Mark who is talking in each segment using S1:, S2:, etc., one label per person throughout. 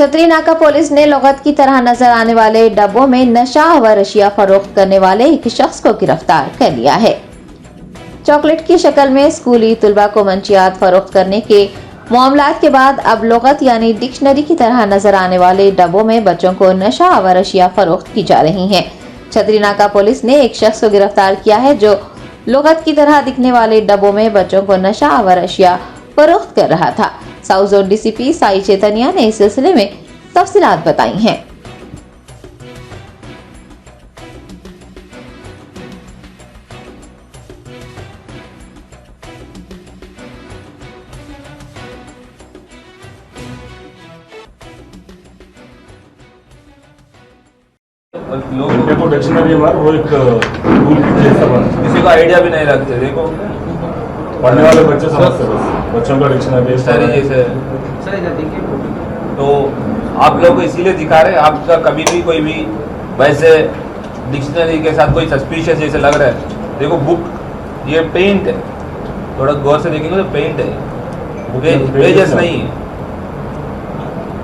S1: छतरी नाका पुलिस ने लुगत की तरह नजर आने वाले डब्बों में नशा व रशिया फरोख्त करने वाले एक शख्स को गिरफ्तार कर लिया है। चॉकलेट की शक्ल में स्कूली तुलबा को मंशियात फरोख्त करने के मामलात के बाद अब लुगत यानी डिक्शनरी की तरह नजर आने वाले डब्बों में बच्चों को नशा व रशिया फरोख्त की जा रही है। छतरी नाका पुलिस ने एक शख्स को गिरफ्तार किया है जो लुगत की तरह दिखने वाले डब्बों में बच्चों को नशा व रशिया फरोख्त कर रहा था। South zone DCP Sai Chaitanya ने इस सिलसिले में तफसीलात बताई हैं।
S2: लोग को डिक्शनरी बार वो एक टूल जैसा बना,
S3: किसी का आइडिया भी नहीं रखते। देखो
S2: पढ़ने वाले बच्चे समझते बस बच्चों का डिक्शनरी
S3: सारी जैसे तो आप लोग को इसीलिए दिखा रहे हैं। आपका कभी भी कोई भी वैसे डिक्शनरी के साथ कोई सस्पिशियस जैसे लग रहा है, देखो बुक ये पेंट है, थोड़ा गौर से देखेंगे तो पेंट है, पेजेस नहीं है।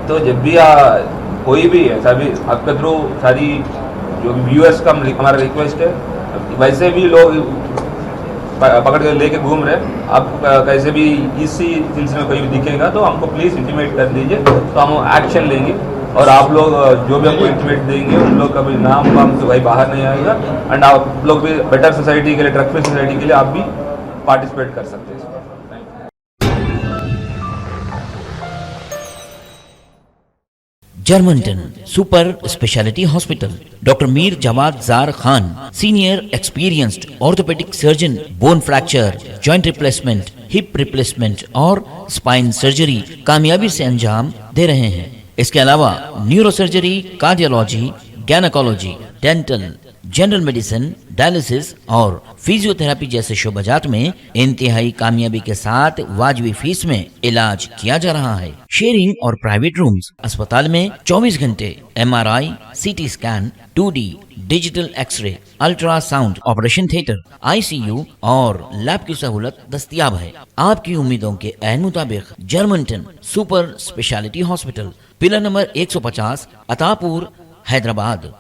S3: तो जब भी कोई भी है सभी आपके थ्रू सारी जो व्यूअर्स का हमारा रिक्वेस्ट है, वैसे भी लोग पकड़ के लेके घूम रहे, आप कैसे भी इसी सिलसिले में कोई भी दिखेगा तो हमको प्लीज़ इंटीमेट कर दीजिए, तो हम एक्शन लेंगे। और आप लोग जो भी हमको इंटीमेट देंगे उन लोग का भी नाम वाम तो भाई बाहर नहीं आएगा। एंड आप लोग भी बेटर सोसाइटी के लिए, ड्रग फ्री सोसाइटी के लिए आप भी पार्टिसिपेट कर सकते हैं।
S4: जर्मनटन super speciality hospital, doctor Mir Jawad Jar Khan, senior experienced orthopaedic surgeon, bone fracture, joint replacement, hip replacement और स्पाइन सर्जरी कामयाबी से अंजाम दे रहे हैं। इसके अलावा neuro surgery, cardiology, gynaecology, dental, general medicine, dialysis और फिजियोथेरेपी जैसे शोबाजात में इंतहाई कामयाबी के साथ वाजिबी फीस में इलाज किया जा रहा है। शेयरिंग और प्राइवेट रूम्स, अस्पताल में 24 घंटे MRI, CT scan, 2D digital X ray, ultrasound, operation theatre, ICU और लैब की सहूलत दस्तयाब है। आपकी उम्मीदों के ऐन मुताबिक Germanten super speciality hospital, pillar number 150, Attapur, Hyderabad.